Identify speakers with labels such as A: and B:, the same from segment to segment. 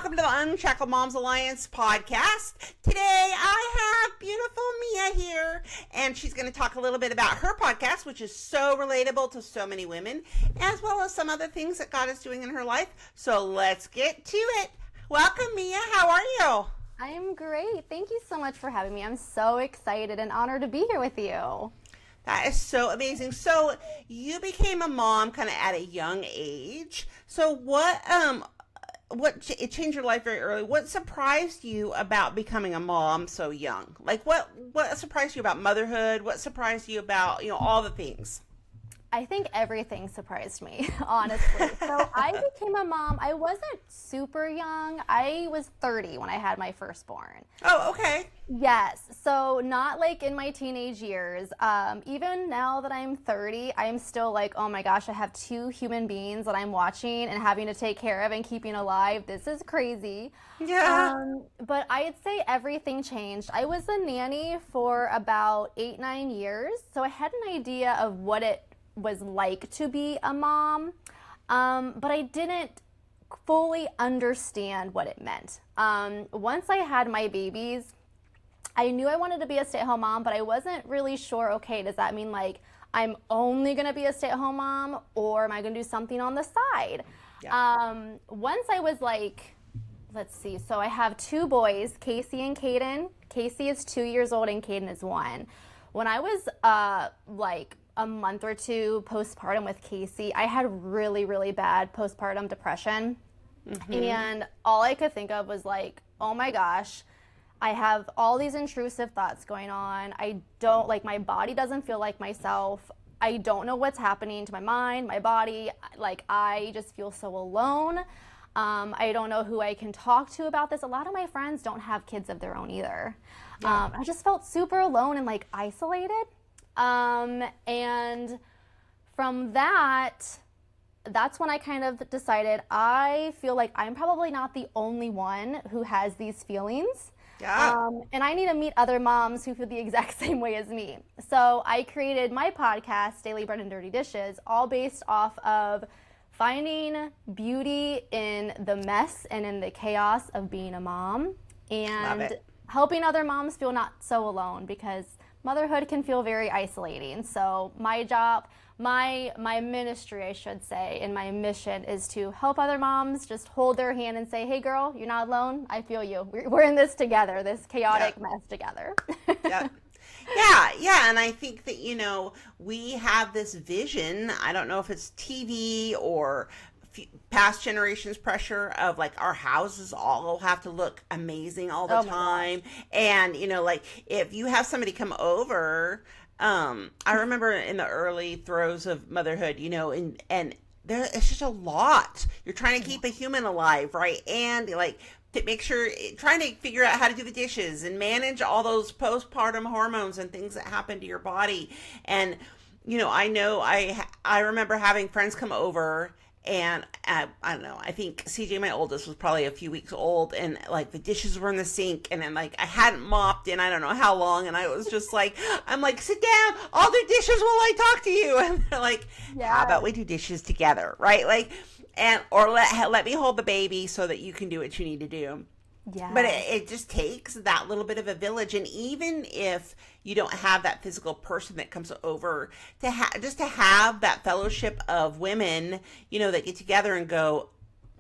A: welcome to the Unshackled Moms Alliance podcast. Today I have beautiful Mia here, and she's going to talk a little bit about her podcast, which is so relatable to so many women, as well as some other things that God is doing in her life. So let's get to it. Welcome, Mia. How are you?
B: I am great. Thank you so much for having me. I'm so excited and honored to be here with you.
A: That is so amazing. So you became a mom kind of at a young age. So it changed your life very early. What surprised you about becoming a mom so young? Like what surprised you about motherhood? What surprised you about, all the things?
B: I think everything surprised me, honestly. So I became a mom. I wasn't super young. I was 30 when I had my firstborn.
A: Oh, okay.
B: Yes. So not like in my teenage years. Even now that I'm 30, I'm still like, oh my gosh, I have two human beings that I'm watching and having to take care of and keeping alive. This is crazy.
A: Yeah.
B: But I'd say everything changed. I was a nanny for about 8-9 years. So I had an idea of what it was like to be a mom, but I didn't fully understand what it meant. Once I had my babies, I knew I wanted to be a stay-at-home mom, but I wasn't really sure, okay, does that mean like I'm only gonna be a stay-at-home mom, or am I gonna do something on the side? Yeah. Once I was like, let's see, so I have two boys, Casey and Caden. Casey is 2 years old and Caden is 1. When I was like a month or two postpartum with Casey, I had really, really bad postpartum depression. Mm-hmm. And all I could think of was like, oh my gosh, I have all these intrusive thoughts going on. I don't, like, my body doesn't feel like myself. I don't know what's happening to my mind, my body. Like, I just feel so alone. I don't know who I can talk to about this. A lot of my friends don't have kids of their own either. Yeah. I just felt super alone and like isolated. And from that's when I kind of decided I feel like I'm probably not the only one who has these feelings. Yeah. And I need to meet other moms who feel the exact same way as me. So I created my podcast, Daily Bread and Dirty Dishes, all based off of finding beauty in the mess and in the chaos of being a mom, and helping other moms feel not so alone, because motherhood can feel very isolating. So my job, my ministry, I should say, and my mission is to help other moms just hold their hand and say, hey girl, you're not alone. I feel you. We're in this together, this chaotic mess together.
A: Yeah. Yeah. And I think that, we have this vision. I don't know if it's TV or past generations pressure of like our houses all have to look amazing all the time. And, like if you have somebody come over, I remember in the early throes of motherhood, and there, it's just a lot. You're trying to keep a human alive, right? And like to make sure, trying to figure out how to do the dishes and manage all those postpartum hormones and things that happen to your body. And, I remember having friends come over, and I don't know, I think CJ, my oldest, was probably a few weeks old, and like the dishes were in the sink, and then like I hadn't mopped in I don't know how long, and I was just like, I'm like, sit down, I'll do dishes while I talk to you. And they're like, how about we do dishes together, right? Like, or let me hold the baby so that you can do what you need to do. Yeah. But it just takes that little bit of a village. And even if you don't have that physical person that comes over, to have that fellowship of women, that get together and go,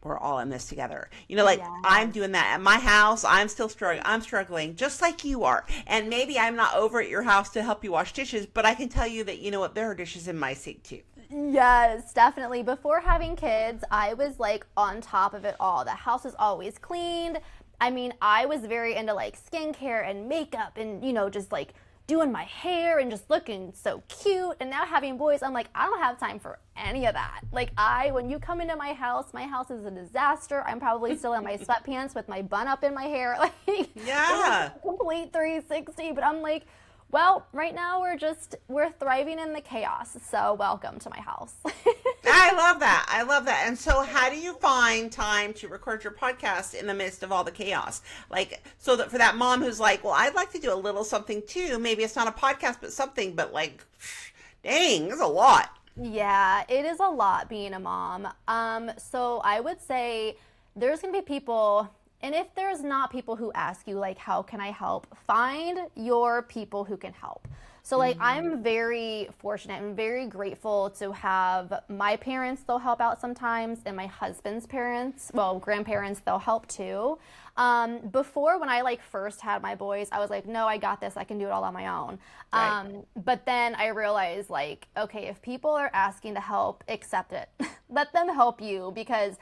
A: we're all in this together. I'm doing that at my house. I'm struggling just like you are. And maybe I'm not over at your house to help you wash dishes, but I can tell you that, there are dishes in my sink too.
B: Yes, definitely. Before having kids, I was like on top of it all. The house is always cleaned. I mean, I was very into like skincare and makeup and, just like doing my hair and just looking so cute. And now having boys, I'm like, I don't have time for any of that. Like when you come into my house is a disaster. I'm probably still in my sweatpants with my bun up in my hair. Like, yeah, complete 360. But I'm like, well, right now we're thriving in the chaos. So welcome to my house.
A: I love that. I love that. And so how do you find time to record your podcast in the midst of all the chaos? Like, so that for that mom who's like, well, I'd like to do a little something too. Maybe it's not a podcast, but something, but like, dang, it's a lot.
B: Yeah, it is a lot being a mom. So I would say there's going to be people, and if there's not people who ask you, like, how can I help? Find your people who can help. So, like, I'm very fortunate and very grateful to have my parents, they'll help out sometimes, and my husband's parents, well, grandparents, they'll help too. Before, when I like first had my boys, I was like, no, I got this. I can do it all on my own.
A: Right.
B: But then I realized, like, okay, if people are asking to help, accept it. Let them help you, because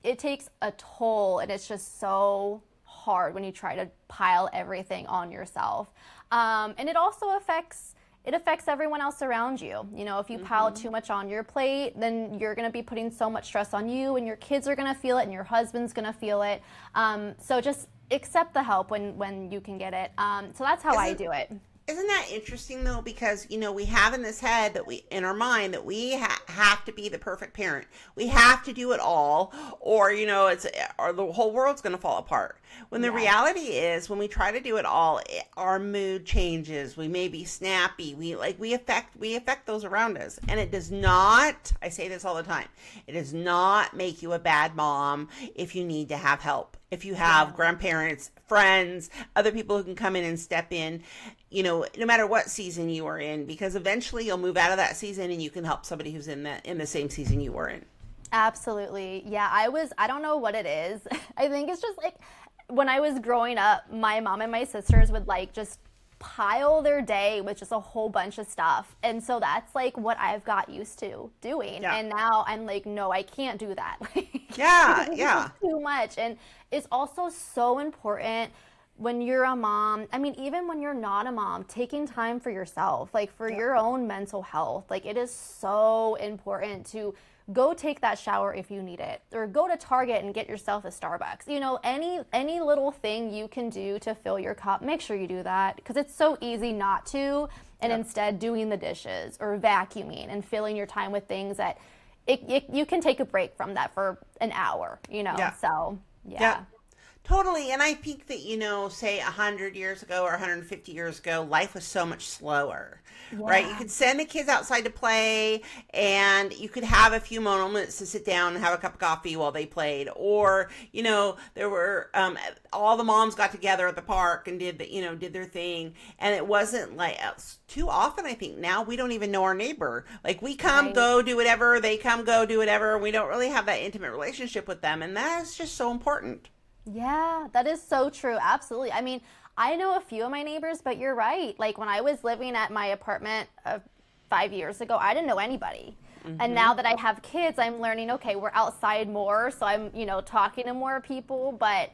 B: it takes a toll, and it's just so hard when you try to pile everything on yourself. And it also affects everyone else around you. You know, if you pile too much on your plate, then you're going to be putting so much stress on you, and your kids are going to feel it, and your husband's going to feel it. So just accept the help when you can get it. So that's how I do it.
A: Isn't that interesting though? Because, we have in this head that in our mind that we have to be the perfect parent. We have to do it all, or, or the whole world's going to fall apart. When the reality is, when we try to do it all, our mood changes. We may be snappy. We affect those around us. And it does not, I say this all the time, it does not make you a bad mom if you need to have help. If you have grandparents, friends, other people who can come in and step in, no matter what season you are in, because eventually you'll move out of that season and you can help somebody who's in the same season you were in.
B: Absolutely. Yeah, I don't know what it is. I think it's just like when I was growing up, my mom and my sisters would like just pile their day with just a whole bunch of stuff. And so that's like what I've got used to doing.
A: Yeah.
B: And now I'm like, no, I can't do that.
A: Yeah.
B: Too much. And it's also so important when you're a mom. I mean, even when you're not a mom, taking time for yourself, like for your own mental health, like it is so important to go take that shower if you need it, or go to Target and get yourself a Starbucks. Any little thing you can do to fill your cup, make sure you do that, because it's so easy not to, and instead doing the dishes or vacuuming and filling your time with things that you can take a break from that for an hour, so yeah.
A: Totally. And I think that, say 100 years ago or 150 years ago, life was so much slower, right? You could send the kids outside to play, and you could have a few moments to sit down and have a cup of coffee while they played. Or, there were, all the moms got together at the park and did their thing. And it wasn't like too often. I think now we don't even know our neighbor. Like we come, go do whatever, they come, go do whatever. We don't really have that intimate relationship with them. And that's just so important.
B: Yeah, that is so true. Absolutely. I mean, I know a few of my neighbors, but you're right. Like when I was living at my apartment 5 years ago, I didn't know anybody. And now that I have kids, I'm learning, okay, we're outside more. So I'm, talking to more people. But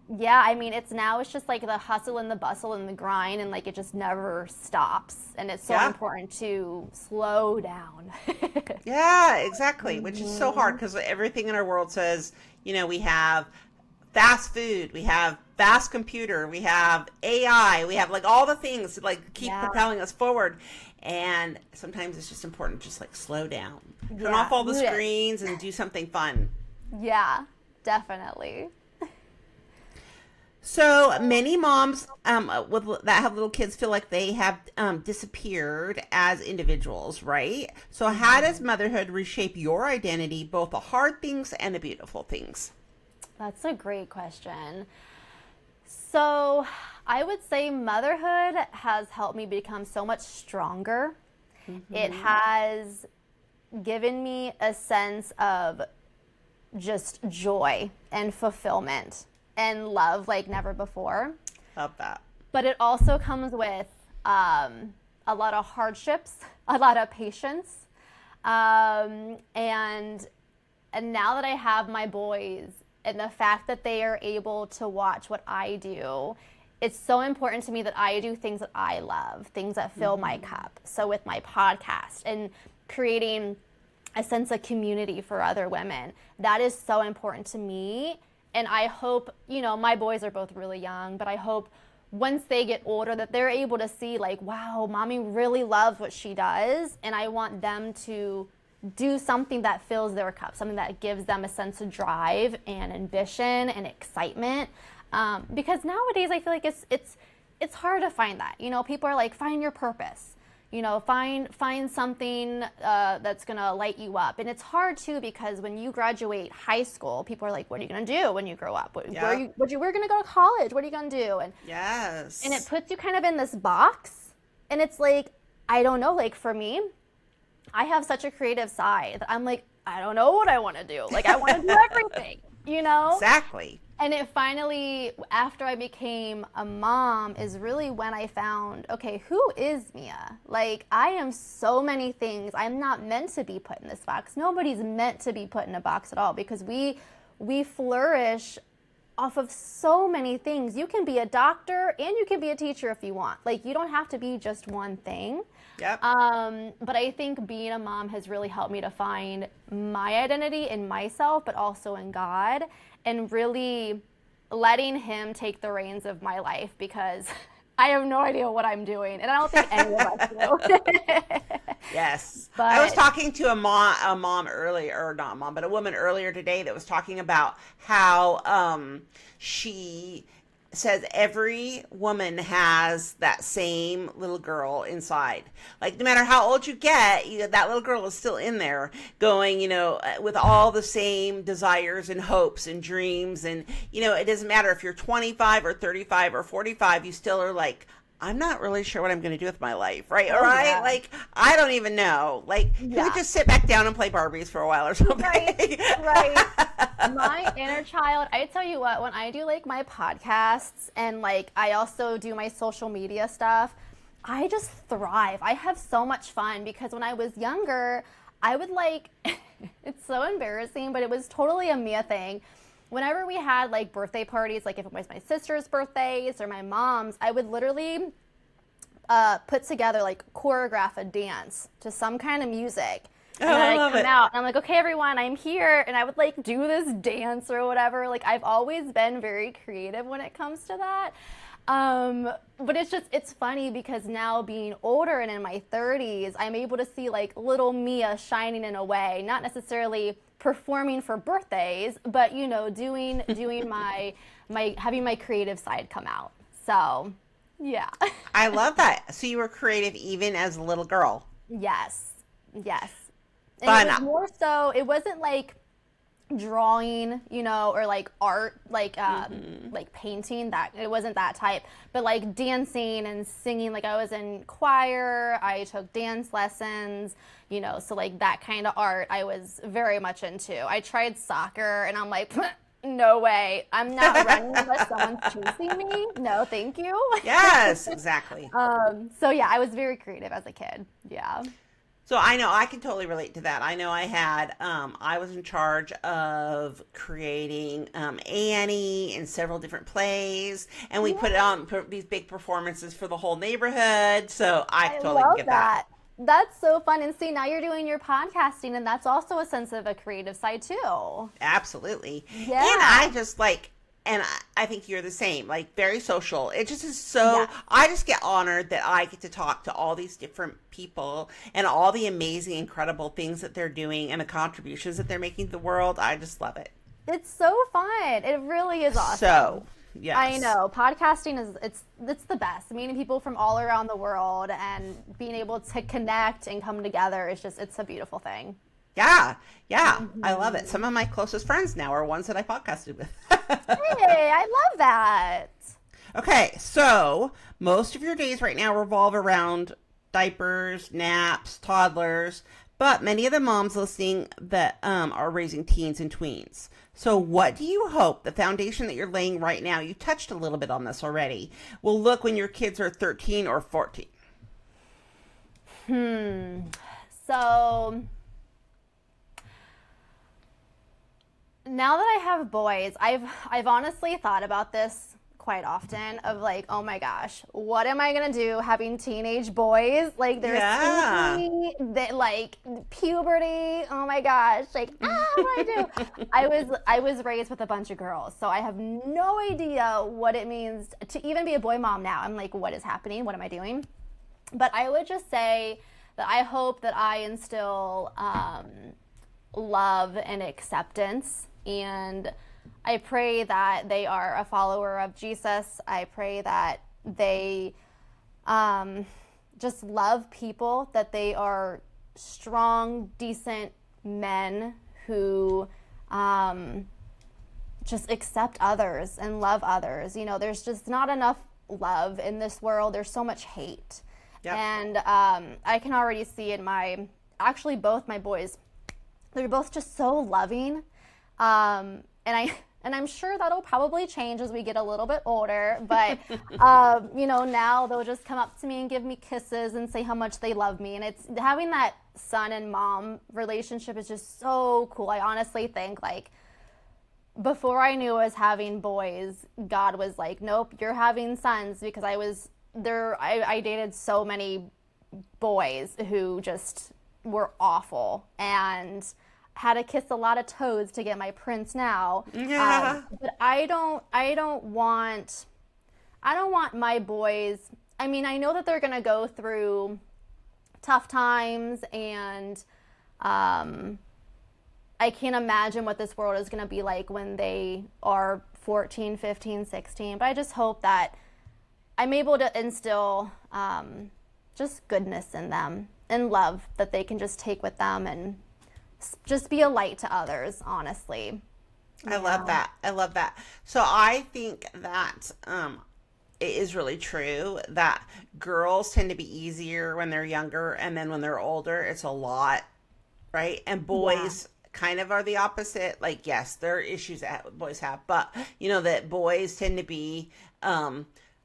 B: yeah, I mean, it's just like the hustle and the bustle and the grind, and like it just never stops. And it's so important to slow down.
A: Yeah, exactly. Which is so hard because everything in our world says, we have fast food, we have fast computer, we have AI, we have like all the things to like keep propelling us forward. And sometimes it's just important to just like slow down, turn off all the screens and do something fun.
B: Yeah, definitely.
A: So many moms that have little kids feel like they have disappeared as individuals, right? So how does motherhood reshape your identity, both the hard things and the beautiful things?
B: That's a great question. So I would say motherhood has helped me become so much stronger. It has given me a sense of just joy and fulfillment and love like never before.
A: Love that.
B: But it also comes with a lot of hardships, a lot of patience. And now that I have my boys, and the fact that they are able to watch what I do, it's so important to me that I do things that I love, things that fill my cup. So with my podcast and creating a sense of community for other women, that is so important to me. And I hope, my boys are both really young, but I hope once they get older that they're able to see like, wow, mommy really loves what she does. And I want them to do something that fills their cup, something that gives them a sense of drive and ambition and excitement. Because nowadays I feel like it's hard to find that. People are like, find your purpose. find something that's gonna light you up. And it's hard too, because when you graduate high school, people are like, what are you gonna do when you grow up? We're gonna go to college, what are you gonna do? And
A: yes,
B: and it puts you kind of in this box, and it's like, I don't know, like for me, I have such a creative side that I'm like, I don't know what I want to do. Like, I want to do everything,
A: Exactly.
B: And it finally, after I became a mom, is really when I found, okay, who is Mia? Like, I am so many things. I'm not meant to be put in this box. Nobody's meant to be put in a box at all, because we flourish off of so many things. You can be a doctor and you can be a teacher if you want. Like, you don't have to be just one thing.
A: Yep.
B: But I think being a mom has really helped me to find my identity in myself, but also in God, and really letting him take the reins of my life, because I have no idea what I'm doing, and I don't think any of us do.
A: Yes.
B: But
A: I was talking to a mom earlier, or not a mom, but a woman earlier today that was talking about how she says every woman has that same little girl inside. Like, no matter how old you get, that little girl is still in there going, with all the same desires and hopes and dreams. And, it doesn't matter if you're 25 or 35 or 45, you still are like, I'm not really sure what I'm going to do with my life, right?
B: Oh,
A: right?
B: yeah.
A: Like, I don't even know. Like,
B: Yeah.
A: could we just sit back down and play Barbies for a while or something?
B: Right. My inner child, I tell you what, when I do like my podcasts and like I also do my social media stuff, I just thrive. I have so much fun, because when I was younger, I would like, it's so embarrassing, but it was totally a Mia thing. Whenever we had like birthday parties, like if it was my sister's birthdays or my mom's, I would literally put together, like, choreograph a dance to some kind of music. And then
A: I love
B: come
A: it.
B: out and I'm like, okay, everyone, I'm here. And I would like do this dance or whatever. Like, I've always been very creative when it comes to that. But it's funny, because now being older and in my 30s, I'm able to see like little Mia shining in a way, not necessarily performing for birthdays, but doing my having my creative side come out. So, yeah.
A: I love that. So you were creative even as a little girl.
B: Yes. And
A: Fun.
B: it was more so, it wasn't like drawing, or like art, like like painting, that it wasn't that type, but like dancing and singing. Like, I was in choir, I took dance lessons, so like that kind of art I was very much into. I tried soccer and I'm like, no way, I'm not running unless someone's chasing me. No, thank you.
A: Yes, exactly.
B: So yeah, I was very creative as a kid. Yeah.
A: So I know I can totally relate to that. I know I was in charge of creating Annie in several different plays, and we put it on these big performances for the whole neighborhood. So I totally
B: love
A: get that.
B: That's so fun. And see, now you're doing your podcasting, and that's also a sense of a creative side too.
A: Absolutely.
B: Yeah.
A: And I just like, and I think you're the same, like very social. It just is so,
B: Yeah.
A: I just get honored that I get to talk to all these different people and all the amazing, incredible things that they're doing and the contributions that they're making to the world. I just love it.
B: It's so fun. It really is awesome.
A: So, yes.
B: I know. Podcasting it's the best. Meeting people from all around the world and being able to connect and come together is just, it's a beautiful thing.
A: Yeah. I love it. Some of my closest friends now are ones that I podcasted with.
B: Hey, I love that.
A: Okay, so most of your days right now revolve around diapers, naps, toddlers, but many of the moms listening that are raising teens and tweens. So what do you hope the foundation that you're laying right now, you touched a little bit on this already, will look when your kids are 13 or 14?
B: So now that I have boys, I've honestly thought about this quite often, of like, oh my gosh, what am I gonna do having teenage boys? Like, they're sneaky, they like puberty. Oh my gosh, like, what do I do? I was raised with a bunch of girls, so I have no idea what it means to even be a boy mom now. I'm like, what is happening? What am I doing? But I would just say that I hope that I instill love and acceptance, and I pray that they are a follower of Jesus. I pray that they just love people, that they are strong, decent men who just accept others and love others. You know, there's just not enough love in this world. There's so much hate. Yep. And I can already see in actually both my boys, they're both just so loving. And I'm sure that'll probably change as we get a little bit older. But, you know, now they'll just come up to me and give me kisses and say how much they love me. And it's having that son and mom relationship is just so cool. I honestly think, like, before I knew I was having boys, God was like, nope, you're having sons, because I dated so many boys who just were awful and had to kiss a lot of toes to get my prince now.
A: Yeah.
B: But I don't want my boys. I mean, I know that they're gonna go through tough times, and I can't imagine what this world is gonna be like when they are 14, 15, 16. But I just hope that I'm able to instill just goodness in them and love that they can just take with them and just be a light to others, honestly.
A: I love that. I love that. So I think that it is really true that girls tend to be easier when they're younger, and then when they're older, it's a lot, right? And boys kind of are the opposite. Like, yes, there are issues that boys have, but you know that boys tend to be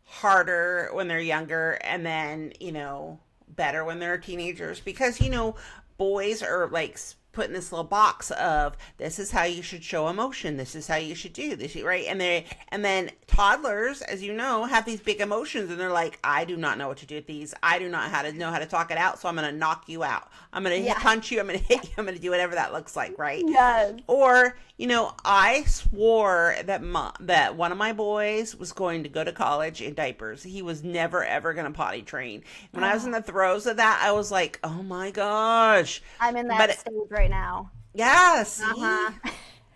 A: harder when they're younger, and then, you know, better when they're teenagers, because, you know, boys are like put in this little box of, this is how you should show emotion, this is how you should do this, right? And then toddlers, as you know, have these big emotions, and they're like, I do not know what to do with these, I do not know how to talk it out, so I'm going to knock you out, I'm going to punch you, I'm going to hit you, I'm going to do whatever that looks like, right?
B: Yes.
A: Or, you know, I swore that that one of my boys was going to go to college in diapers. He was never ever going to potty train. When I was in the throes of that, I was like, oh my gosh,
B: I'm in that stage right now.
A: Yes.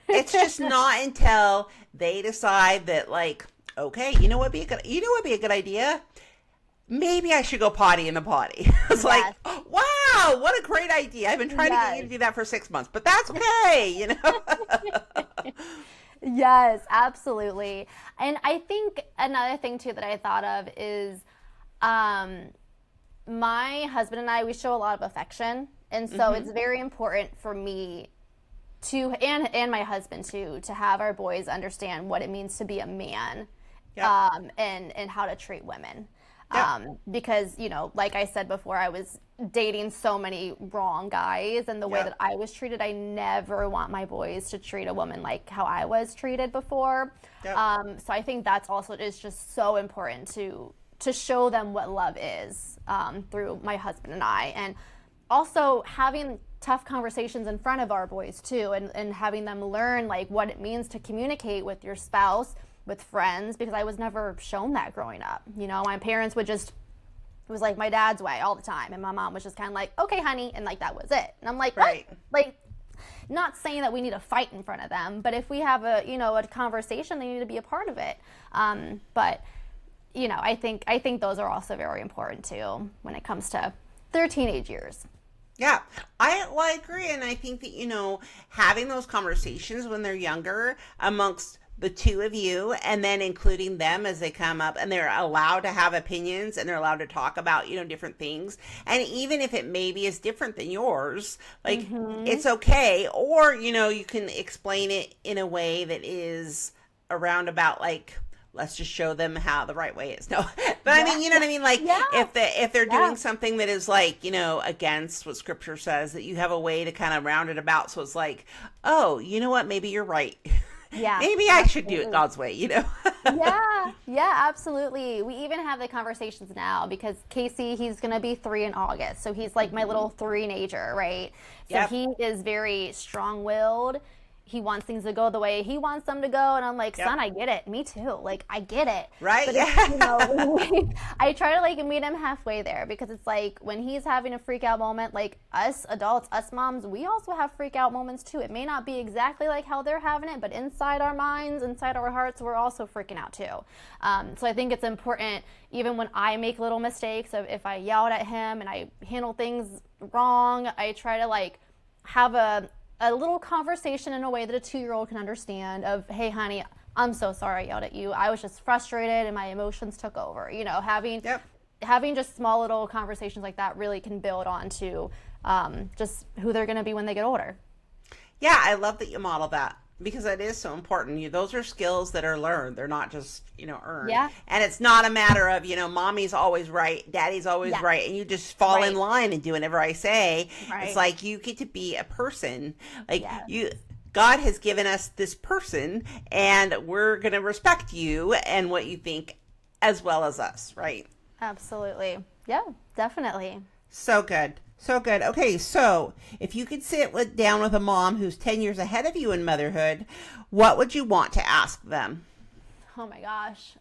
A: It's just not until they decide that, like, okay, you know what would be a good idea? Maybe I should go potty in the potty. It's like, wow, what a great idea. I've been trying to get you to do that for 6 months, but that's okay, you know?
B: Yes, absolutely. And I think another thing too that I thought of is my husband and I, we show a lot of affection. And so it's very important for me to, and my husband too, to have our boys understand what it means to be a man, and how to treat women. Because, you know, like I said before, I was dating so many wrong guys, and the way that I was treated, I never want my boys to treat a woman like how I was treated before. So I think that's also is just so important to show them what love is, through my husband and I. And also having tough conversations in front of our boys too, and having them learn like what it means to communicate with your spouse, with friends, because I was never shown that growing up. You know, my parents would just, it was like my dad's way all the time, and my mom was just kind of like, okay, honey, and like that was it. And I'm like, what? Like, not saying that we need to fight in front of them, but if we have a, you know, a conversation, they need to be a part of it. But you know, I think those are also very important too when it comes to their teenage years.
A: Yeah, I agree. And I think that, you know, having those conversations when they're younger amongst the two of you, and then including them as they come up and they're allowed to have opinions and they're allowed to talk about, you know, different things. And even if it maybe is different than yours, like it's okay. Or, you know, you can explain it in a way that is a roundabout, like, let's just show them how the right way is. No, but I mean, you know what I mean? Like if they're doing something that is like, you know, against what scripture says, that you have a way to kind of round it about. So it's like, oh, you know what? Maybe you're right.
B: Yeah.
A: Maybe I should do it God's way, you know?
B: Yeah, absolutely. We even have the conversations now because Casey, he's going to be 3 in August. So he's like my little three-nager, right? So he is very strong-willed. he wants things to go the way he wants them to go, and I'm like,
A: Yep.
B: son, I get it. Me too. Like, I get it.
A: Right?
B: But
A: Yeah.
B: I try to like meet him halfway there, because it's like when he's having a freak out moment, like us adults, us moms, we also have freak out moments too. It may not be exactly like how they're having it, but inside our minds, inside our hearts, we're also freaking out too. So I think it's important, even when I make little mistakes, of if I yelled at him and I handle things wrong, I try to like have a little conversation in a way that a 2-year-old can understand, of, hey honey, I'm so sorry I yelled at you. I was just frustrated and my emotions took over. You know,
A: Yep.
B: having just small little conversations like that really can build on to just who they're going to be when they get older.
A: Yeah, I love that you model that, because that is so important. Those are skills that are learned. They're not just, earned.
B: Yeah.
A: And it's not a matter of, mommy's always right, daddy's always
B: Yeah.
A: right, and you just fall in
B: Right.
A: line and do whatever I say.
B: Right.
A: It's like you get to be a person. Like
B: Yes.
A: God has given us this person, and we're going to respect you and what you think as well as us, right?
B: Absolutely. Yeah, definitely.
A: So good. So good. Okay, so if you could down with a mom who's 10 years ahead of you in motherhood, what would you want to ask them?
B: Oh my gosh.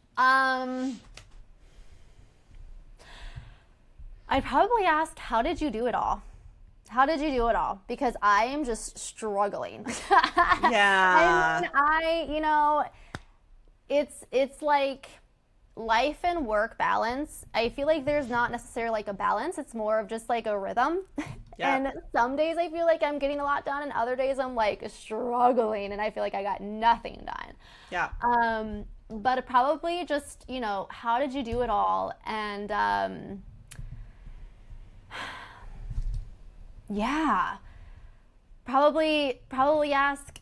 B: I'd probably ask, how did you do it all? How did you do it all? Because I am just struggling.
A: Yeah.
B: I mean, it's like life and work balance. I feel like there's not necessarily like a balance. It's more of just like a rhythm.
A: Yeah.
B: And some days I feel like I'm getting a lot done, and other days I'm like struggling and I feel like I got nothing done.
A: Yeah.
B: But probably just, how did you do it all? And yeah, probably ask,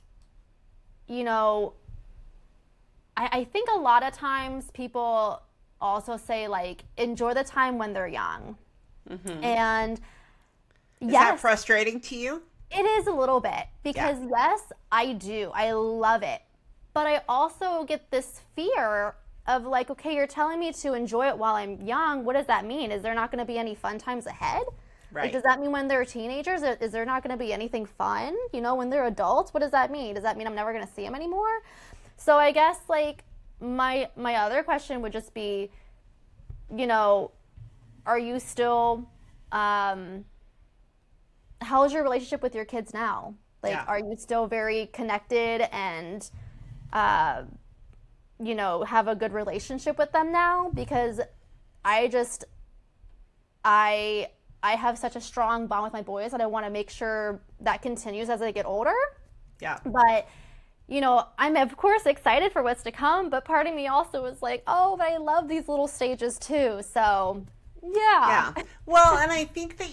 B: I think a lot of times people also say like, enjoy the time when they're young.
A: Mm-hmm.
B: And
A: Is
B: yes,
A: that frustrating to you?
B: it is a little bit, because yes, I do. I love it. But I also get this fear of like, okay, you're telling me to enjoy it while I'm young. What does that mean? Is there not going to be any fun times ahead?
A: Right.
B: Like, does that mean when they're teenagers, is there not going to be anything fun? When they're adults, what does that mean? Does that mean I'm never going to see them anymore? So I guess like my other question would just be, are you still, how's your relationship with your kids now? Like,
A: Yeah.
B: are you still very connected and, have a good relationship with them now? Because I have such a strong bond with my boys that I want to make sure that continues as they get older.
A: Yeah.
B: But, I'm of course excited for what's to come, but part of me also is like, oh, but I love these little stages too. So, yeah.
A: Yeah. Well, and I think that,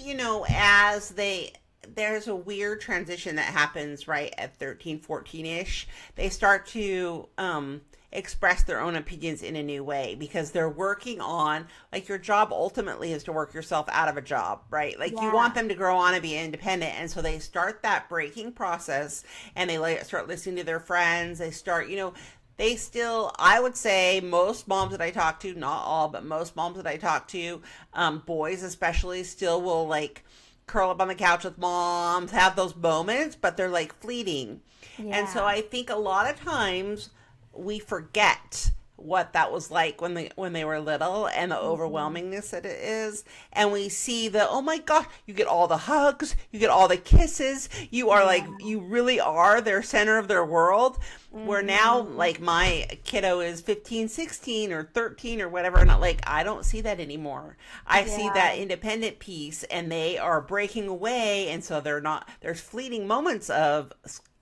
A: there's a weird transition that happens right at 13, 14-ish. They start to express their own opinions in a new way, because they're working on, like, your job ultimately is to work yourself out of a job, right? Like, you want them to grow on and be independent. And so they start that breaking process, and they start listening to their friends. They start, they still, I would say most moms that I talk to, not all, but most moms that I talk to, boys especially, still will like curl up on the couch with moms, have those moments, but they're like fleeting.
B: Yeah.
A: And so I think a lot of times we forget what that was like when they were little, and the overwhelmingness that it is, and we see oh my gosh, you get all the hugs, you get all the kisses, you are like, you really are their center of their world. Where now, like, my kiddo is 15, 16 or 13 or whatever, and I don't see that anymore. I see that independent piece, and they are breaking away, and so there's fleeting moments of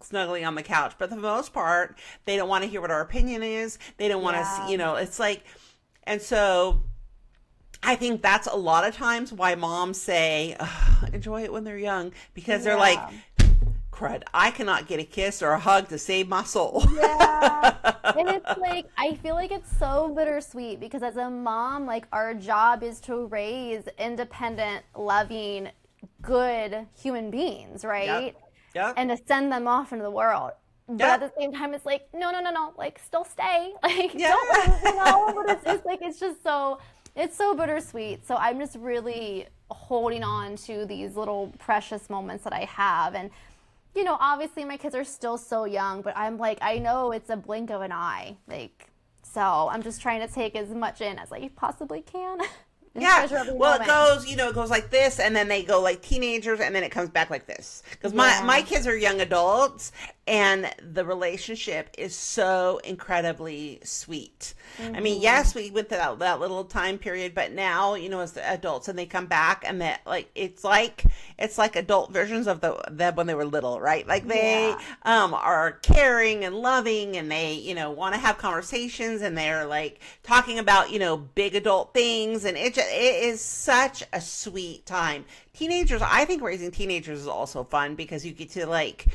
A: snuggling on the couch, but for the most part they don't want to hear what our opinion is. They don't want to see, it's like, and so I think that's a lot of times why moms say enjoy it when they're young, because they're like, crud, I cannot get a kiss or a hug to save my soul.
B: Yeah. And it's like, I feel like it's so bittersweet, because as a mom, like, our job is to raise independent, loving, good human beings, right?
A: Yep.
B: And to send them off into the world. But at the same time, it's like, no, like, still stay. Like, don't, but it's just so, it's so bittersweet. So I'm just really holding on to these little precious moments that I have. And obviously my kids are still so young, but I'm like, I know it's a blink of an eye. Like, so I'm just trying to take as much in as I possibly can. And
A: Yeah.
B: treasure every
A: Well,
B: moment.
A: it goes like this, and then they go like teenagers, and then it comes back like this. Because my
B: Yeah.
A: kids are young adults, and the relationship is so incredibly sweet. I mean, yes, we went through that little time period, but now, as the adults, and they come back, and that it's like adult versions of them when they were little, right? Like they
B: Yeah.
A: are caring and loving, and they want to have conversations, and they're like talking about big adult things, and it is such a sweet time. Teenagers, I think raising teenagers is also fun because you get to like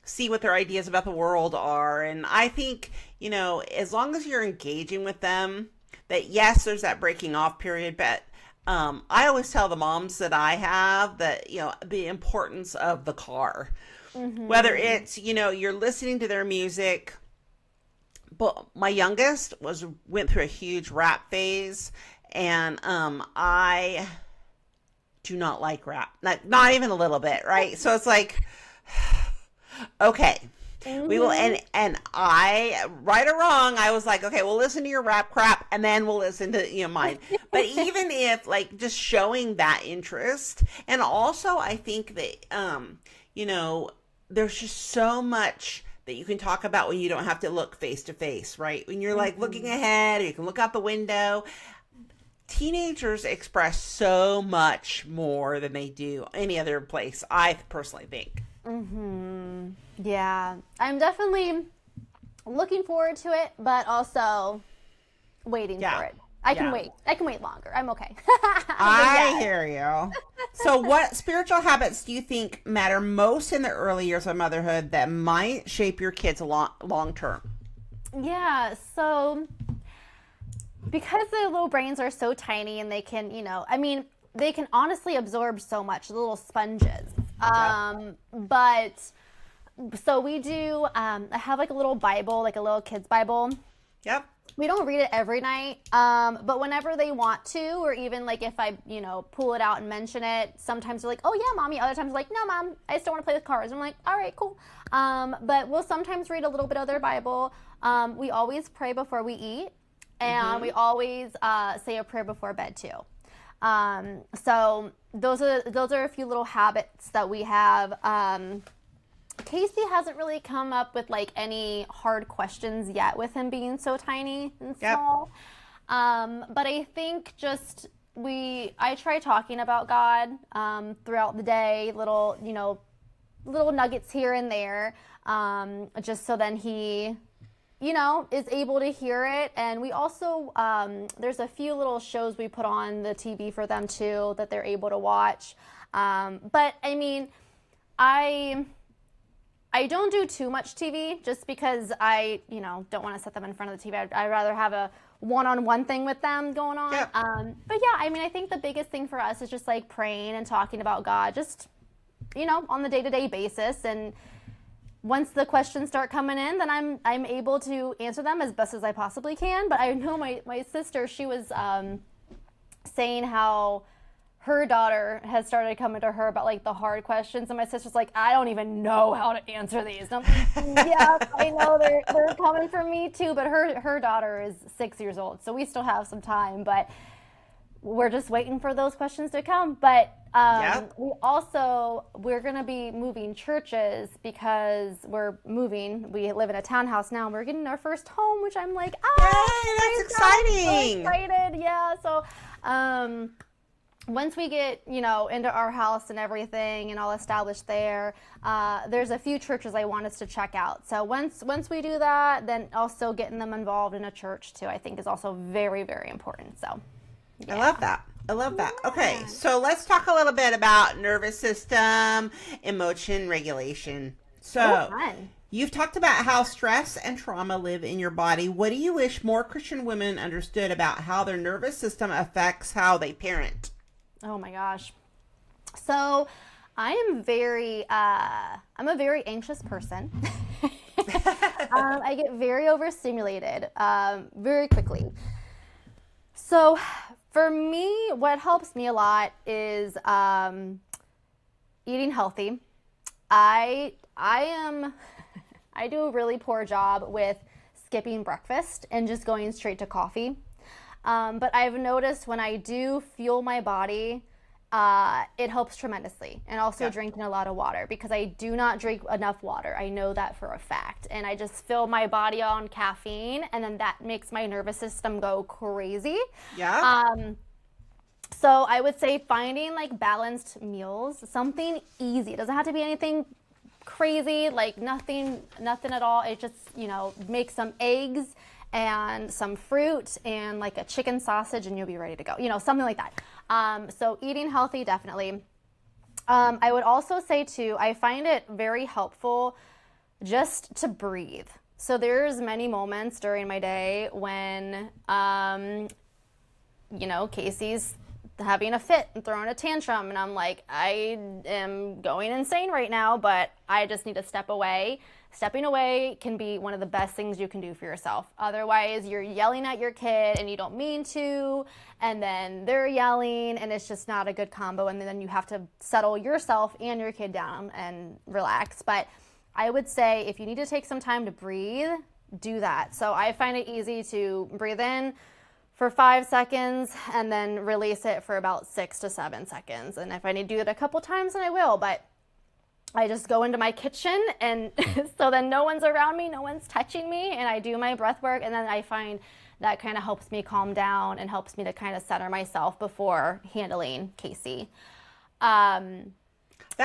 A: see what their ideas about the world are. And I think, as long as you're engaging with them, that yes, there's that breaking off period, but I always tell the moms that I have that, the importance of the car, whether it's, you're listening to their music. But my youngest went through a huge rap phase, and I do not like rap, not even a little bit, right? So it's like, okay, we will, and I, right or wrong, I was like, okay, we'll listen to your rap crap, and then we'll listen to mine. But even if like just showing that interest, and also I think that there's just so much that you can talk about when you don't have to look face to face, right? When you're like looking ahead, or you can look out the window. Teenagers express so much more than they do any other place, I personally think.
B: Yeah. I'm definitely looking forward to it, but also waiting
A: Yeah.
B: for it. I can
A: Yeah.
B: wait. I can wait longer. I'm okay.
A: I hear you. So, what spiritual habits do you think matter most in the early years of motherhood that might shape your kids long term?
B: Yeah, so because the little brains are so tiny and they can, they can honestly absorb so much, little sponges. But so we do, I have like a little Bible, like a little kid's Bible.
A: Yep.
B: We don't read it every night, but whenever they want to, or even like if I, pull it out and mention it, sometimes they're like, oh yeah, mommy. Other times like, no, mom, I still want to play with cars. I'm like, all right, cool. But we'll sometimes read a little bit of their Bible. We always pray before we eat, and we always say a prayer before bed too. So those are a few little habits that we have. Casey hasn't really come up with like any hard questions yet with him being so tiny and small. But I think just I try talking about God throughout the day, little nuggets here and there, just so then he is able to hear it. And we also, there's a few little shows we put on the TV for them too that they're able to watch. But I mean, I don't do too much TV just because I, don't want to set them in front of the TV. I'd rather have a one-on-one thing with them going on.
A: Yeah.
B: But yeah, I mean, I think the biggest thing for us is just like praying and talking about God, just, on the day-to-day basis. And once the questions start coming in, then I'm able to answer them as best as I possibly can. But I know my sister, she was saying how her daughter has started coming to her about like the hard questions, and my sister's like, I don't even know how to answer these. And I'm like, yeah, I know they're coming for me too, but her daughter is 6 years old, so we still have some time, but we're just waiting for those questions to come. But we're going to be moving churches because we live in a townhouse now, and we're getting our first home, which I'm like,
A: Yay, that's exciting.
B: I'm so excited. Yeah. So, once we get, into our house and everything and all established there, there's a few churches I want us to check out. So once we do that, then also getting them involved in a church too, I think is also very, very important. So
A: I love that. Okay, so let's talk a little bit about nervous system, emotion regulation. So
B: fun.
A: You've talked about how stress and trauma live in your body. What do you wish more Christian women understood about how their nervous system affects how they parent?
B: Oh my gosh. So I am I'm a very anxious person. I get very overstimulated very quickly. So for me, what helps me a lot is eating healthy. I I do a really poor job with skipping breakfast and just going straight to coffee. But I've noticed when I do fuel my body, it helps tremendously. And also drinking a lot of water, because I do not drink enough water. I know that for a fact. And I just fill my body on caffeine, and then that makes my nervous system go crazy.
A: Yeah.
B: So I would say finding like balanced meals, something easy. It doesn't have to be anything crazy, like nothing at all. It just, make some eggs and some fruit and like a chicken sausage, and you'll be ready to go. Something like that. So eating healthy, definitely. I would also say too, I find it very helpful just to breathe. So there's many moments during my day when, Casey's having a fit and throwing a tantrum, and I'm like, I am going insane right now, but I just need to step away. Stepping away can be one of the best things you can do for yourself. Otherwise, you're yelling at your kid and you don't mean to, and then they're yelling, and it's just not a good combo, and then you have to settle yourself and your kid down and relax. But I would say if you need to take some time to breathe, do that. So I find it easy to breathe in for 5 seconds and then release it for about 6 to 7 seconds. And if I need to do it a couple times, then I will. But I just go into my kitchen, and so then no one's around me, no one's touching me, and I do my breath work, and then I find that kind of helps me calm down and helps me to kind of center myself before handling Casey.
A: That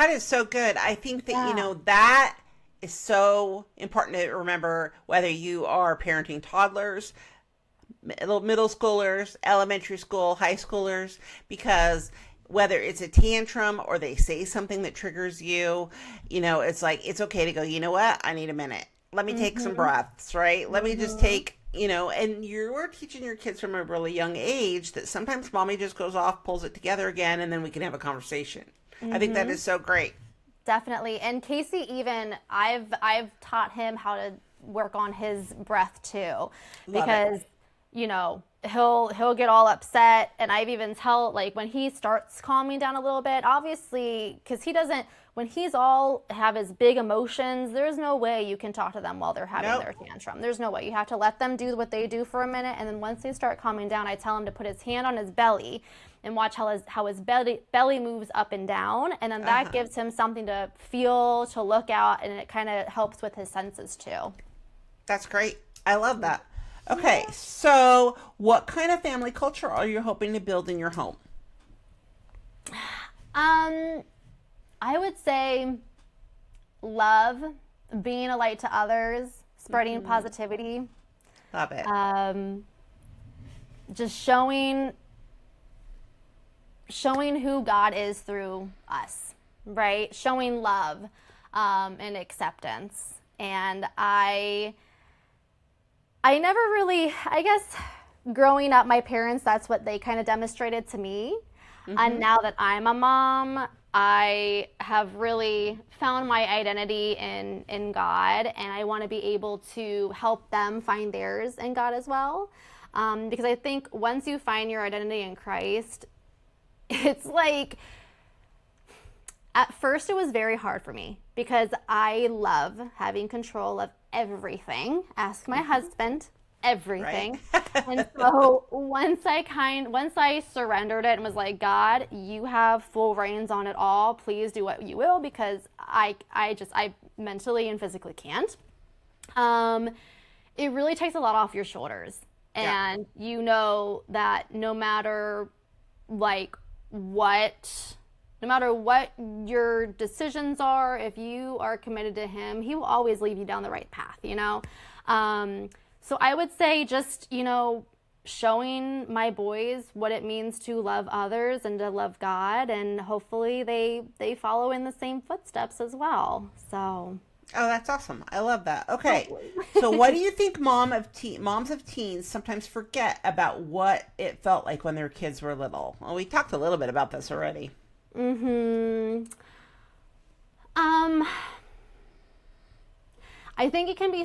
A: is so good. I think that, that is so important to remember, whether you are parenting toddlers, middle schoolers, elementary school, high schoolers, because whether it's a tantrum or they say something that triggers you, it's like, it's okay to go, you know what? I need a minute. Let me take some breaths, right? Let me just take, and you're teaching your kids from a really young age that sometimes mommy just goes off, pulls it together again, and then we can have a conversation. I think that is so great.
B: Definitely. And Casey, even I've taught him how to work on his breath too, because he'll get all upset, and I've even like when he starts calming down a little bit, obviously, because when he's all have his big emotions, there's no way you can talk to them while they're having their tantrum. There's no way. You have to let them do what they do for a minute, and then once they start calming down, I tell him to put his hand on his belly and watch how his belly moves up and down, and then that gives him something to feel, to look at, and it kind of helps with his senses too.
A: That's great. I love that. Okay, so what kind of family culture are you hoping to build in your home?
B: I would say love, being a light to others, spreading positivity.
A: Love it.
B: Just showing who God is through us, right? Showing love and acceptance. And I never really, I guess, growing up, my parents, that's what they kind of demonstrated to me. And now that I'm a mom, I have really found my identity in God, and I want to be able to help them find theirs in God as well. Because I think once you find your identity in Christ, it's like, at first it was very hard for me because I love having control of everything. Ask my husband, everything. Right. And so once I surrendered it and was like, God, you have full reins on it all. Please do what you will, because I mentally and physically can't. It really takes a lot off your shoulders. And you know that no matter what your decisions are, if you are committed to him, he will always lead you down the right path, So I would say just, showing my boys what it means to love others and to love God, and hopefully they follow in the same footsteps as well. So.
A: Oh, that's awesome. I love that. Okay. So what do you think moms of teens sometimes forget about what it felt like when their kids were little? Well, we talked a little bit about this already.
B: I think it can be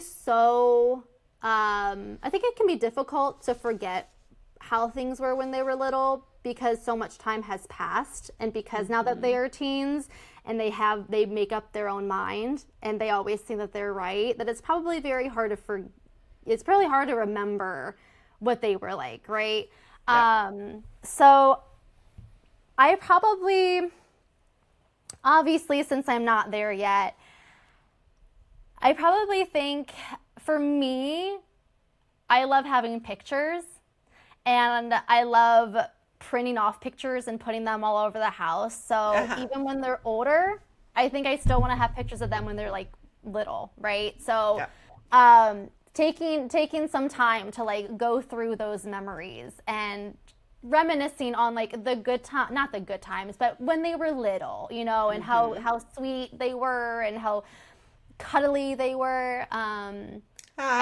B: I think it can be difficult to forget how things were when they were little, because so much time has passed, and because now that they are teens and they make up their own mind and they always think that they're right, that it's probably very hard to it's probably hard to remember what they were like, right? Yep. So I probably, obviously, since I'm not there yet, I probably think for me, I love having pictures, and I love printing off pictures and putting them all over the house. So even when they're older, I think I still want to have pictures of them when they're like little, right? So taking some time to like go through those memories and reminiscing on like the good time, not the good times, but when they were little, you know, and how sweet they were and how cuddly they were.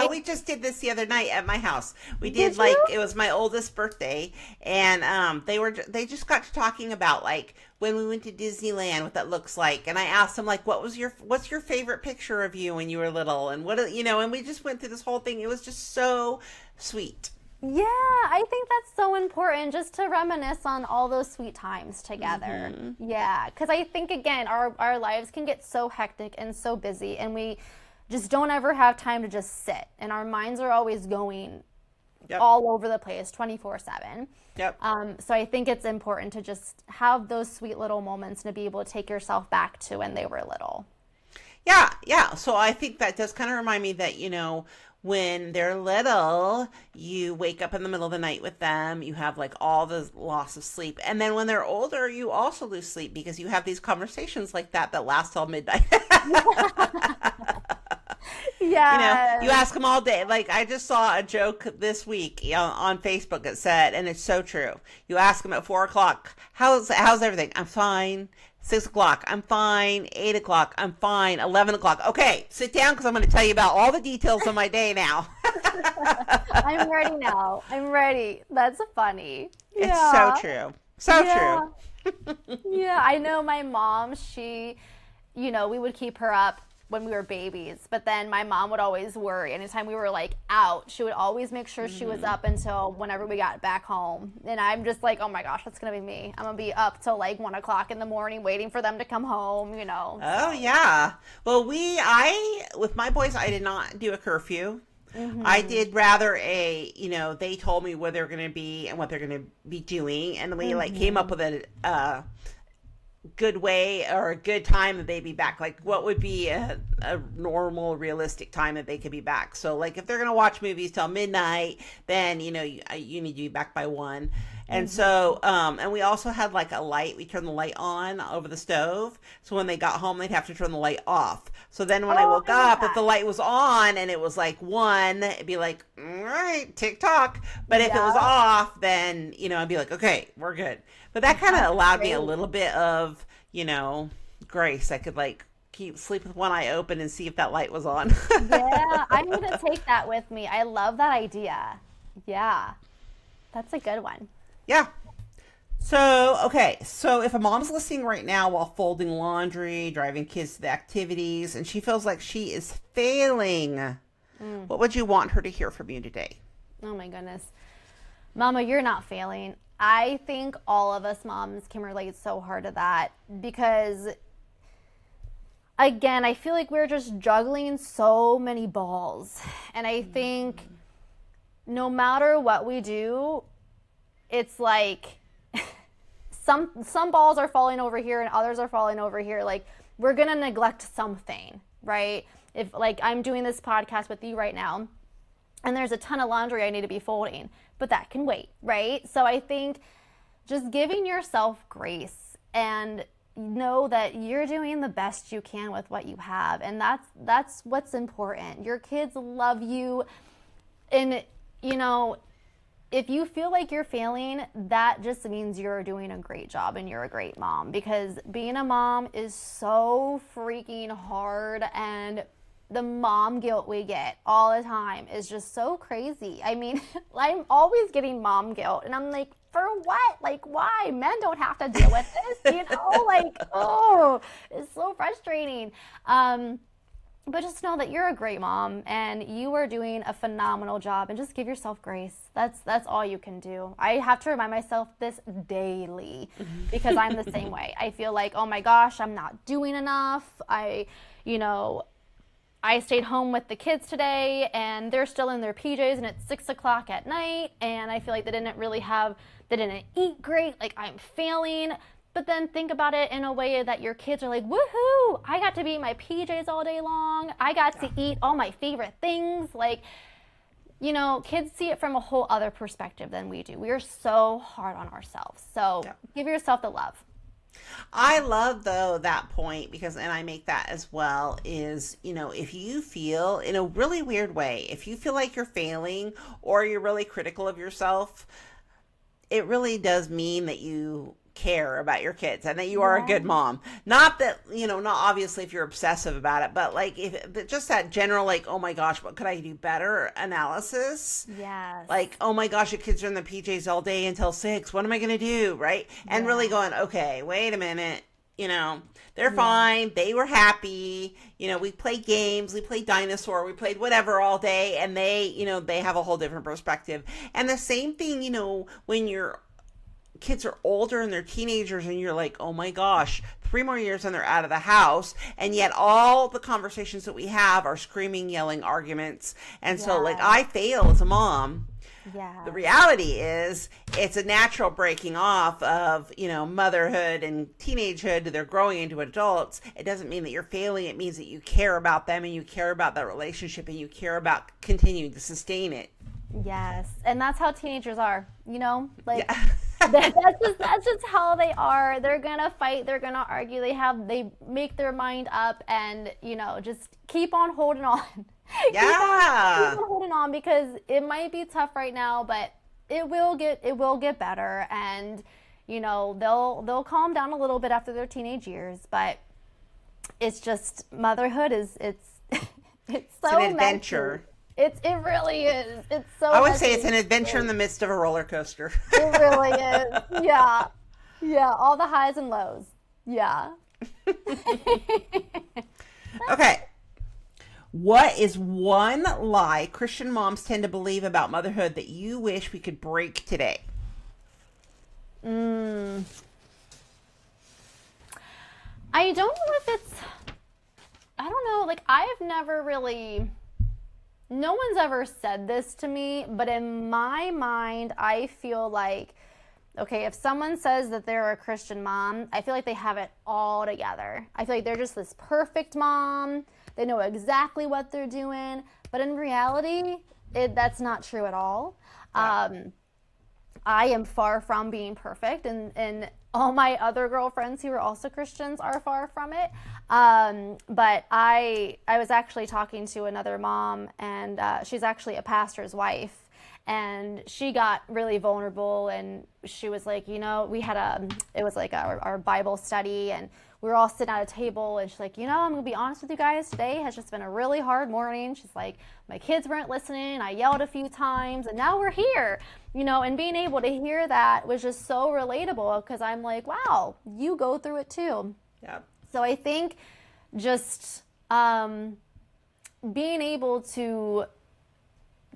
A: We just did this the other night at my house. We did like, it was my oldest birthday, and they just got to talking about like when we went to Disneyland, what that looks like. And I asked them like, what's your favorite picture of you when you were little? And and we just went through this whole thing. It was just so sweet.
B: Yeah, I think that's so important, just to reminisce on all those sweet times together. Yeah, because I think, again, our lives can get so hectic and so busy, and we just don't ever have time to just sit. And our minds are always going all over the place 24/7.
A: Yep.
B: So I think it's important to just have those sweet little moments and to be able to take yourself back to when they were little.
A: Yeah. So I think that does kind of remind me that, when they're little, you wake up in the middle of the night with them. You have like all the loss of sleep. And then when they're older, you also lose sleep because you have these conversations like that last till midnight.
B: Yeah.
A: You ask them all day. Like I just saw a joke this week on Facebook. It said, and it's so true. You ask them at 4:00, how's everything? I'm fine. 6:00, I'm fine. 8:00, I'm fine. 11:00. Okay, sit down because I'm going to tell you about all the details of my day now.
B: I'm ready now. I'm ready. That's funny.
A: It's so true. So true.
B: Yeah, I know my mom, she, we would keep her up when we were babies, but then my mom would always worry. Anytime we were like out, she would always make sure she was up until whenever we got back home. And I'm just like, oh my gosh, that's gonna be me. I'm gonna be up till like 1:00 in the morning waiting for them to come home,
A: Oh yeah. Well, with my boys, I did not do a curfew. I did rather they told me where they're going to be and what they're going to be doing, and we like came up with a good way or a good time that they'd be back. Like what would be a normal, realistic time that they could be back. So like if they're going to watch movies till midnight, then, you need to be back by 1. And so, and we also had like a light. We turned the light on over the stove. So when they got home, they'd have to turn the light off. So then when I woke up, if the light was on and it was like 1, it'd be like, all right, tick-tock. But if it was off, then, I'd be like, okay, we're good. But that kind of allowed me a little bit of, grace. I could like sleep with one eye open and see if that light was on.
B: Yeah, I'm going to take that with me. I love that idea. Yeah, that's a good one.
A: Yeah. So, okay. So if a mom's listening right now while folding laundry, driving kids to the activities, and she feels like she is failing, what would you want her to hear from you today?
B: Oh my goodness. Mama, you're not failing. I think all of us moms can relate so hard to that because, again, I feel like we're just juggling so many balls. And I think no matter what we do, it's like some balls are falling over here and others are falling over here. Like we're going to neglect something, right? If like I'm doing this podcast with you right now and there's a ton of laundry I need to be folding, but that can wait, right? So I think just giving yourself grace and know that you're doing the best you can with what you have. And that's what's important. Your kids love you. And, if you feel like you're failing, that just means you're doing a great job and you're a great mom, because being a mom is so freaking hard, and the mom guilt we get all the time is just so crazy. I mean, I'm always getting mom guilt, and I'm like, for what? Like, why? Men don't have to deal with this, like, oh, it's so frustrating. But just know that you're a great mom and you are doing a phenomenal job, and just give yourself grace. That's all you can do. I have to remind myself this daily because I'm the same way. I feel like, oh my gosh, I'm not doing enough. You know, I stayed home with the kids today and they're still in their PJs and it's 6 o'clock at night, and I feel like they didn't eat great. Like, I'm failing. But then think about it in a way that your kids are like, woohoo, I got to be in my PJs all day long. I got to eat all my favorite things. Like, you know, kids see it from a whole other perspective than we do. We are so hard on ourselves. So give yourself the love.
A: I love though that point because, and I make that as well, is, you know, if you feel in a really weird way, if you feel like you're failing or you're really critical of yourself, it really does mean that you care about your kids and that you are a good mom. Not that, you know, not obviously if you're obsessive about it, but like if just that general, like, oh my gosh, what could I do better analysis?
B: Yes.
A: Like, oh my gosh, your kids are in the PJs all day until 6. What am I going to do? Right. And really going, okay, wait a minute. You know, they're fine. They were happy. You know, we played games, we played dinosaur, we played whatever all day. And they, you know, they have a whole different perspective. And the same thing, you know, when your kids are older and they're teenagers and you're like, oh my gosh, 3 more years and they're out of the house. And yet all the conversations that we have are screaming, yelling arguments. And so like I fail as a mom.
B: Yeah.
A: The reality is it's a natural breaking off of, you know, motherhood and teenagehood. They're growing into adults. It doesn't mean that you're failing. It means that you care about them and you care about that relationship and you care about continuing to sustain it.
B: Yes. And that's how teenagers are, you know, like that's just how they are. They're going to fight. They're going to argue. They make their mind up, and, you know, just keep on holding on. Keep on holding on, because it might be tough right now, but it will get better, and, you know, they'll calm down a little bit after their teenage years, but it's just motherhood it's so
A: an adventure.
B: Messy. It really is. It's so
A: I would say it's an adventure in the midst of a roller coaster.
B: It really is. Yeah. Yeah, all the highs and lows. Yeah.
A: Okay. What is one lie Christian moms tend to believe about motherhood that you wish we could break today?
B: I don't know if it's, I don't know, like I've never really, no one's ever said this to me, but in my mind, I feel like, okay, if someone says that they're a Christian mom, I feel like they have it all together. I feel like they're just this perfect mom. They know exactly what they're doing. But in reality, that's not true at all. I am far from being perfect, and all my other girlfriends who are also Christians are far from it. But I was actually talking to another mom, and she's actually a pastor's wife. And she got really vulnerable, and she was like, you know, we had it was like our Bible study, and we were all sitting at a table, and she's like, you know, I'm going to be honest with you guys, today has just been a really hard morning. She's like, my kids weren't listening, I yelled a few times, and now we're here, you know, and being able to hear that was just so relatable, because I'm like, wow, you go through it too.
A: Yeah.
B: So I think just being able to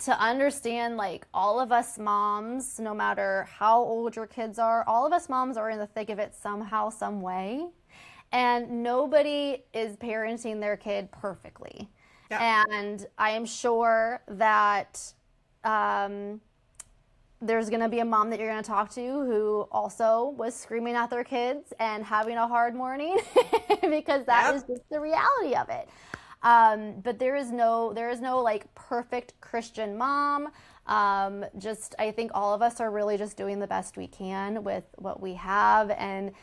B: understand, like, all of us moms, no matter how old your kids are, all of us moms are in the thick of it somehow, some way. And nobody is parenting their kid perfectly. Yeah. And I am sure that there's going to be a mom that you're going to talk to who also was screaming at their kids and having a hard morning because that is just the reality of it. But there is no like perfect Christian mom. Just, I think all of us are really just doing the best we can with what we have. And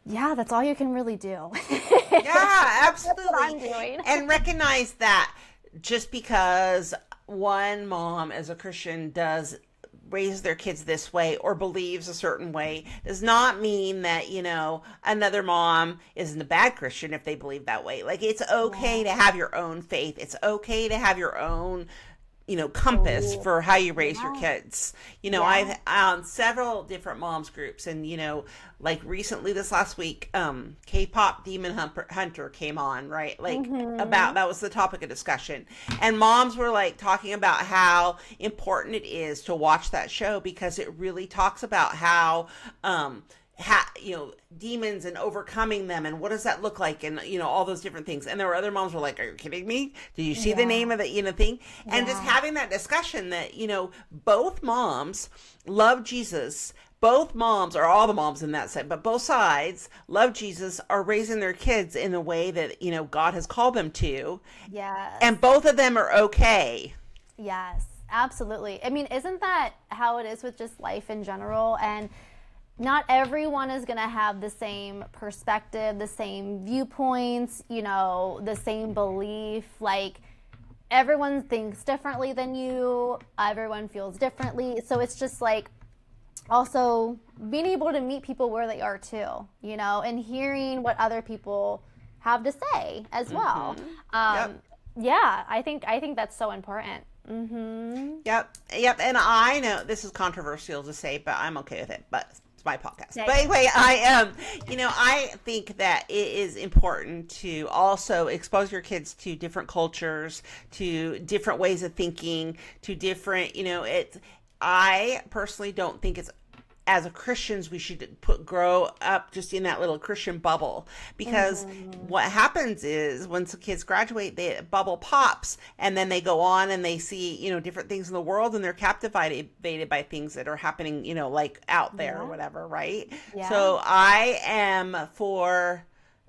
B: yeah, that's all you can really do.
A: Yeah, absolutely.
B: That's what I'm doing.
A: And recognize that just because one mom as a Christian does raise their kids this way or believes a certain way does not mean that, you know, another mom isn't a bad Christian if they believe that way. Like, it's okay to have your own faith. It's okay to have your own compass
B: Oh,
A: for how you raise your
B: yeah.
A: kids.
B: Yeah.
A: I've on several different moms groups, and like recently this last week, K-pop Hunter came on, right? Like about
B: Mhm.
A: that was the topic of discussion, and moms were like talking about how important it is to watch that show because it really talks about how demons and overcoming them and what does that look like, and all those different things. And there were other moms who were like, are you kidding me? Did you see the name
B: Yeah.
A: of the thing? And just
B: Yeah.
A: having that discussion that both moms love Jesus, both moms, or all the moms in that set, but both sides love Jesus, are raising their kids in the way that God has called them to,
B: Yes.
A: and both of them are okay.
B: Yes. Absolutely. I mean, isn't that how it is with just life in general? And not everyone is going to have the same perspective, the same viewpoints, the same belief. Like, everyone thinks differently than you, everyone feels differently. So it's just like also being able to meet people where they are too, and hearing what other people have to say as well.
A: Mm-hmm. Yep.
B: Um, yeah, I think that's so important. Mm-hmm.
A: Yep. Yep. And I know this is controversial to say, but I'm okay with it. But it's my podcast.
B: Say
A: But
B: it.
A: anyway, I think that it is important to also expose your kids to different cultures, to different ways of thinking, to different, it's, I personally don't think it's, as a Christians, we should grow up just in that little Christian bubble, because
B: Mm-hmm.
A: what happens is once the kids graduate, the bubble pops, and then they go on and they see different things in the world, and they're captivated by things that are happening like out there or
B: Yeah.
A: whatever, right?
B: Yeah.
A: So I am for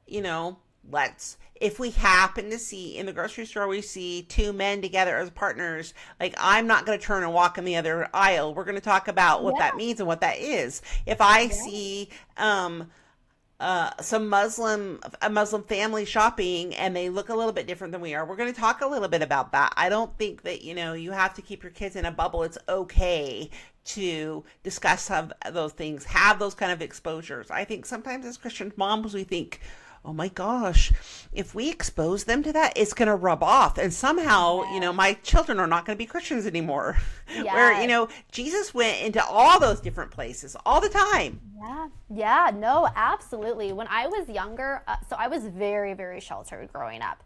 A: you know, let's, if we happen to see in the grocery store, we see two men together as partners, like, I'm not going to turn and walk in the other aisle. We're going to talk about what that
B: Yeah.
A: means and what that is. If I
B: Yeah.
A: see, some a Muslim family shopping and they look a little bit different than we are, we're going to talk a little bit about that. I don't think that, you have to keep your kids in a bubble. It's okay to discuss some of those things, have those kind of exposures. I think sometimes as Christian moms, we think, oh my gosh, if we expose them to that, it's going to rub off. And somehow,
B: Yeah.
A: my children are not going to be Christians anymore. Where,
B: Yes.
A: Jesus went into all those different places all the time.
B: Yeah, yeah, no, absolutely. When I was younger, so I was very, very sheltered growing up.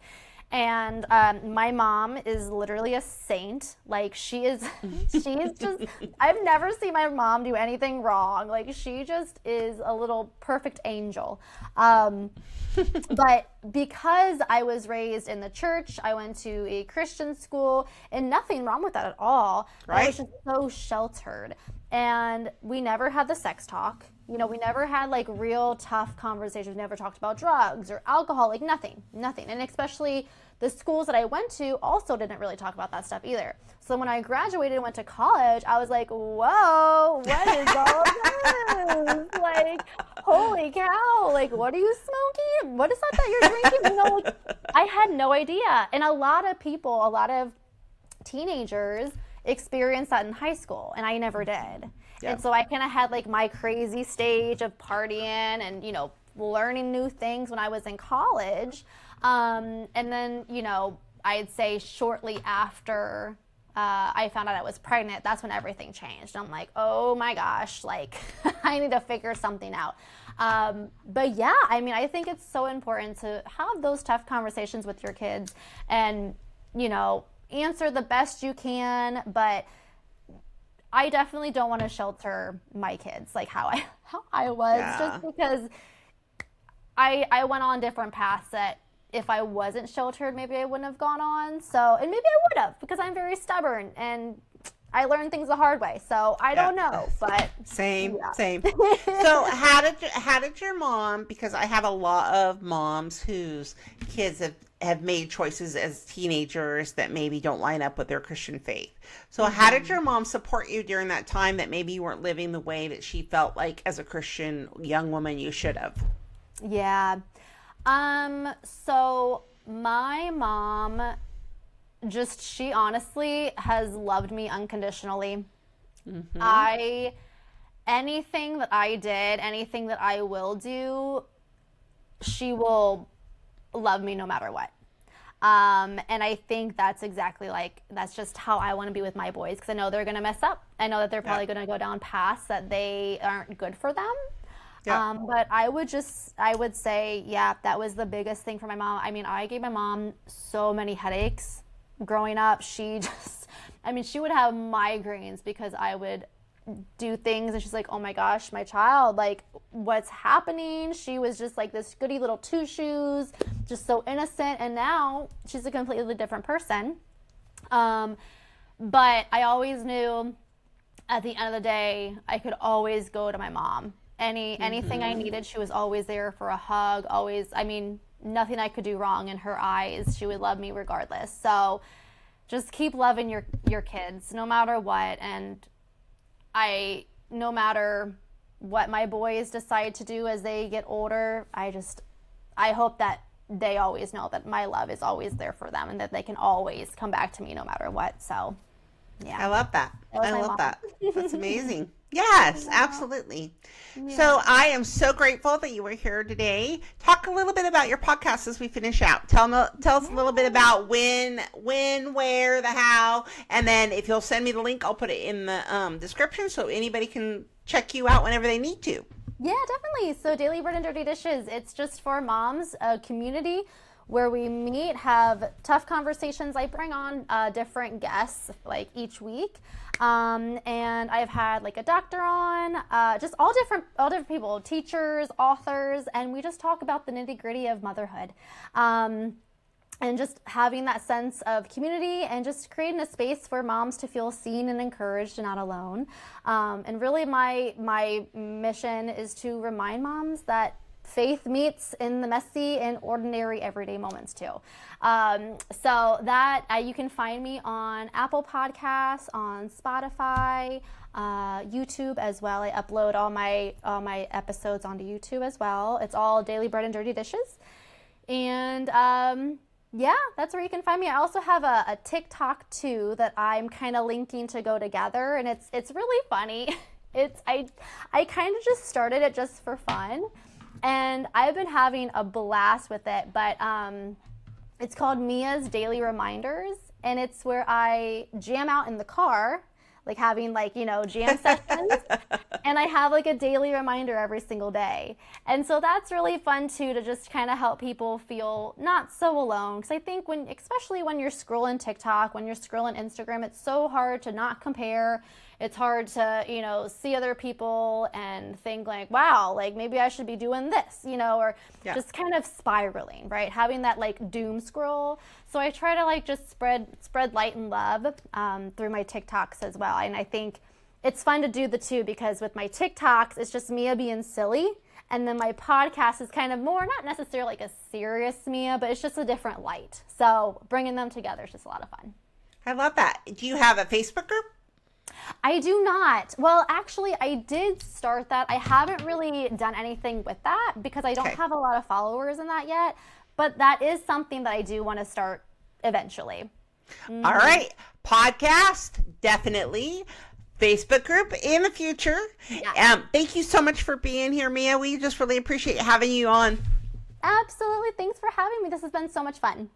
B: And my mom is literally a saint. Like, she is, she's just, I've never seen my mom do anything wrong. Like, she just is a little perfect angel. But because I was raised in the church, I went to a Christian school, and nothing wrong with that at all. But I was
A: Right?
B: just so sheltered. And we never had the sex talk. We never had like real tough conversations. We never talked about drugs or alcohol, like nothing, nothing. And especially the schools that I went to also didn't really talk about that stuff either. So when I graduated and went to college, I was like, whoa, what is all this? Like, holy cow, like, what are you smoking? What is that you're drinking? Like, I had no idea. And a lot of people, a lot of teenagers experience that in high school, and I never did.
A: Yeah.
B: And so I kind of had like my crazy stage of partying and, learning new things when I was in college. And then, I'd say shortly after I found out I was pregnant, that's when everything changed. I'm like, oh my gosh, like, I need to figure something out. But yeah, I mean, I think it's so important to have those tough conversations with your kids and, answer the best you can. But I definitely don't want to shelter my kids like how I was,
A: Yeah.
B: just because I went on different paths that if I wasn't sheltered, maybe I wouldn't have gone on. So, and maybe I would have, because I'm very stubborn and I learned things the hard way. So I
A: Yeah.
B: don't know, but
A: Same,
B: yeah.
A: same. So how did your mom, because I have a lot of moms whose kids have made choices as teenagers that maybe don't line up with their Christian faith. So how did your mom support you during that time that maybe you weren't living the way that she felt like as a Christian young woman you should have?
B: Yeah. So my mom just, she honestly has loved me unconditionally. I, anything that I did, anything that I will do, she will love me no matter what. And I think that's exactly that's just how I want to be with my boys because I know they're going to mess up. I know that they're probably going to go down paths that they aren't good for them.
A: Yeah.
B: But I would say, yeah, that was the biggest thing for my mom. I mean, I gave my mom so many headaches growing up. She would have migraines because I would do things and she's like, oh my gosh, my child, like what's happening? She was just like this goody little two shoes, just so innocent, and now she's a completely different person. But I always knew at the end of the day I could always go to my mom. Anything I needed, she was always there for a hug, always. I mean, nothing I could do wrong in her eyes. She would love me regardless. So just keep loving your kids no matter what. And no matter what my boys decide to do as they get older, I hope that they always know that my love is always there for them and that they can always come back to me no matter what. So, yeah.
A: I love that.
B: That was my mom.
A: That's amazing. Yes, absolutely.
B: Yeah.
A: So I am so grateful that you were here today. Talk a little bit about your podcast as we finish out. Tell us a little bit about when, where, the how, and then if you'll send me the link, I'll put it in the description so anybody can check you out whenever they need to.
B: Yeah, definitely. So Daily Bread and Dirty Dishes, it's just for moms, a community where we meet, have tough conversations. I bring on different guests like each week. And I've had like a doctor on, just all different people, teachers, authors, and we just talk about the nitty-gritty of motherhood. And just having that sense of community and just creating a space for moms to feel seen and encouraged and not alone. And really my mission is to remind moms that faith meets in the messy and ordinary everyday moments too. So that you can find me on Apple Podcasts, on Spotify, YouTube as well. I upload all my episodes onto YouTube as well. It's all Daily Bread and Dirty Dishes. And yeah, that's where you can find me. I also have a TikTok too that I'm kind of linking to go together, and it's really funny. I kind of just started it just for fun. And I've been having a blast with it, but it's called Mia's Daily Reminders, and it's where I jam out in the car, like having jam sessions, and I have like a daily reminder every single day. And so that's really fun too, to just kind of help people feel not so alone. Because I think especially when you're scrolling TikTok, when you're scrolling Instagram, it's so hard to not compare. It's hard to, see other people and think like, wow, like maybe I should be doing this, or just kind of spiraling, right? Having that like doom scroll. So I try to just spread light and love through my TikToks as well. And I think it's fun to do the two because with my TikToks, it's just Mia being silly. And then my podcast is kind of more, not necessarily like a serious Mia, but it's just a different light. So bringing them together is just a lot of fun.
A: I love that. Do you have a Facebook group?
B: I do not. Well, actually, I did start that. I haven't really done anything with that because I don't have a lot of followers in that yet. But that is something that I do want to start eventually. Mm-hmm.
A: All right. Podcast, definitely. Facebook group in the future. Yeah. Thank you so much for being here, Mia. We just really appreciate having you on.
B: Absolutely. Thanks for having me. This has been so much fun.